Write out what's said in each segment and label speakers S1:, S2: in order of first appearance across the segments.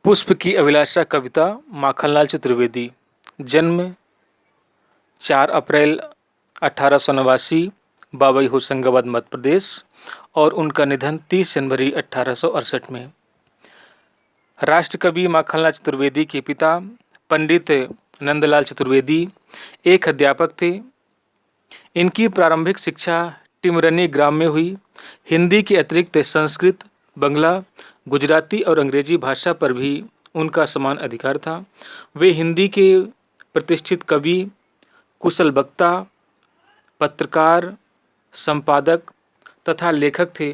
S1: पुष्प की अभिलाषा कविता माखनलाल चतुर्वेदी। जन्म 4 अप्रैल 1889 बाबई होशंगाबाद मध्य प्रदेश और उनका निधन 30 जनवरी 1868 में। राष्ट्रकवि माखनलाल चतुर्वेदी के पिता पंडित नंदलाल चतुर्वेदी एक अध्यापक थे। इनकी प्रारंभिक शिक्षा टिमरनी ग्राम में हुई। हिंदी के अतिरिक्त संस्कृत, बंगला, गुजराती और अंग्रेजी भाषा पर भी उनका समान अधिकार था। वे हिंदी के प्रतिष्ठित कवि, कुशल वक्ता, पत्रकार, संपादक तथा लेखक थे,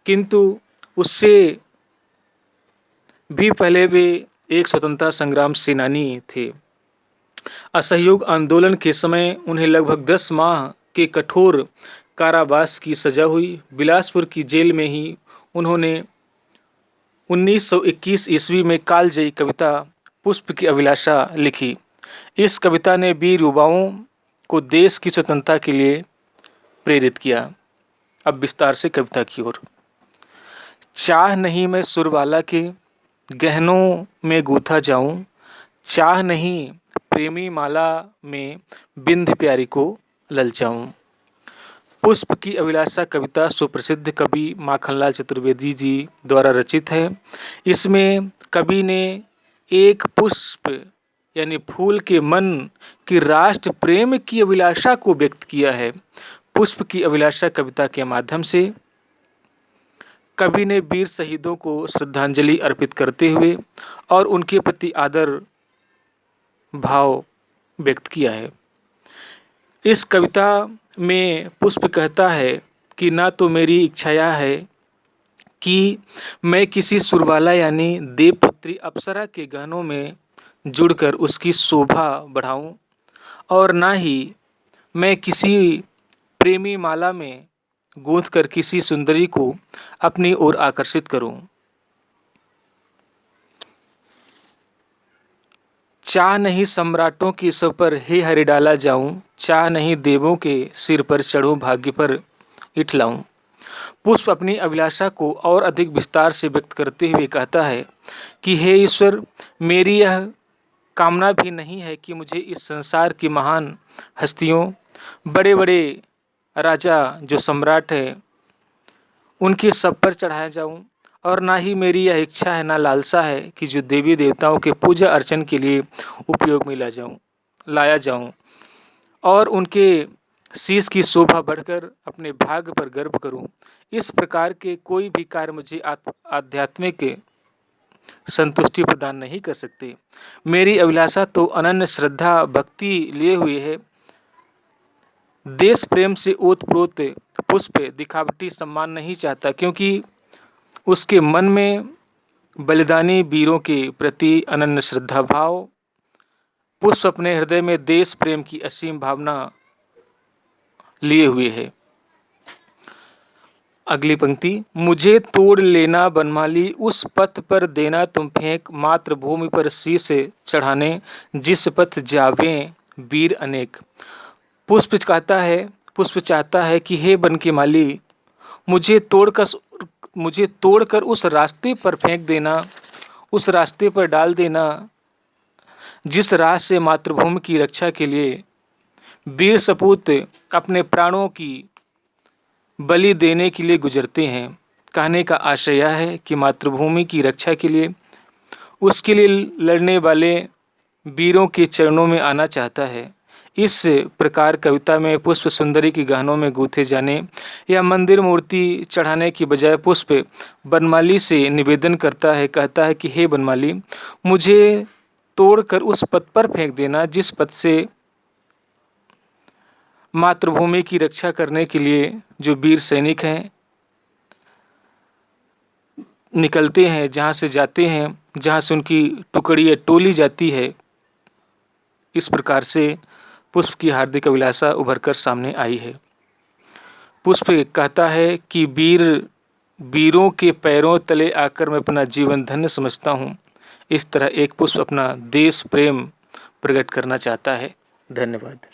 S1: किंतु उससे भी पहले वे एक स्वतंत्रता संग्राम सेनानी थे। असहयोग आंदोलन के समय उन्हें लगभग 10 माह के कठोर कारावास की सजा हुई। बिलासपुर की जेल में ही उन्होंने 1921 ईस्वी में कालजयी कविता पुष्प की अभिलाषा लिखी। इस कविता ने वीर युवाओं को देश की स्वतंत्रता के लिए प्रेरित किया। अब विस्तार से कविता की ओर। चाह नहीं मैं सुरवाला के गहनों में गूथा जाऊं, चाह नहीं प्रेमी माला में बिंद प्यारी को ललचाऊं। पुष्प की अभिलाषा कविता सुप्रसिद्ध कवि माखनलाल चतुर्वेदी जी द्वारा रचित है। इसमें कवि ने एक पुष्प यानी फूल के मन की राष्ट्र प्रेम की अभिलाषा को व्यक्त किया है। पुष्प की अभिलाषा कविता के माध्यम से कवि ने वीर शहीदों को श्रद्धांजलि अर्पित करते हुए और उनके प्रति आदर भाव व्यक्त किया है। इस कविता में पुष्प कहता है कि ना तो मेरी इच्छा है कि मैं किसी सुरबाला यानी देवपुत्री अप्सरा के गहनों में जुड़कर उसकी शोभा बढ़ाऊं, और ना ही मैं किसी प्रेमी माला में गूंथकर किसी सुंदरी को अपनी ओर आकर्षित करूं। चाह नहीं सम्राटों के सर पर हे हरि डाला जाऊं, चाह नहीं देवों के सिर पर चढ़ूं भाग्य पर इठलाऊं। पुष्प अपनी अभिलाषा को और अधिक विस्तार से व्यक्त करते हुए कहता है कि हे ईश्वर, मेरी यह कामना भी नहीं है कि मुझे इस संसार की महान हस्तियों, बड़े बड़े राजा जो सम्राट हैं, उनके सब पर चढ़ाया जाऊं, और ना ही मेरी यह इच्छा है, ना लालसा है कि जो देवी देवताओं के पूजा अर्चन के लिए उपयोग में लाया जाऊं और उनके शीश की शोभा बढ़कर अपने भाग्य पर गर्व करूं। इस प्रकार के कोई भी कार्य मुझे आध्यात्मिक संतुष्टि प्रदान नहीं कर सकते। मेरी अभिलाषा तो अनन्य श्रद्धा भक्ति लिए हुए है। देश प्रेम से ओतप्रोत पुष्प दिखावटी सम्मान नहीं चाहता, क्योंकि उसके मन में बलिदानी वीरों के प्रति अनन्य श्रद्धा भाव। पुष्प अपने हृदय में देश प्रेम की असीम भावना लिए हुए है। अगली पंक्ति। मुझे तोड़ लेना बनमाली, उस पथ पर देना तुम फेंक, मातृभूमि पर शीश चढ़ाने जिस पथ जावे वीर अनेक। पुष्प चाहता है कि हे बन के माली, मुझे तोड़कर उस रास्ते पर फेंक देना, उस रास्ते पर डाल देना जिस राह से मातृभूमि की रक्षा के लिए वीर सपूत अपने प्राणों की बलि देने के लिए गुजरते हैं। कहने का आशय यह है कि मातृभूमि की रक्षा के लिए उसके लिए लड़ने वाले वीरों के चरणों में आना चाहता है। इस प्रकार कविता में पुष्प सुंदरी के गहनों में गूंथे जाने या मंदिर मूर्ति चढ़ाने की बजाय पुष्प बनमाली से निवेदन करता है, कहता है कि हे बनमाली, मुझे तोड़कर उस पथ पर फेंक देना जिस पथ से मातृभूमि की रक्षा करने के लिए जो वीर सैनिक हैं निकलते हैं, जहाँ से जाते हैं, जहाँ से उनकी टुकड़ी या टोली जाती है। इस प्रकार से पुष्प की हार्दिक अभिलाषा उभर कर सामने आई है। पुष्प कहता है कि वीरों के पैरों तले आकर मैं अपना जीवन धन्य समझता हूँ। इस तरह एक पुष्प अपना देश प्रेम प्रकट करना चाहता है। धन्यवाद।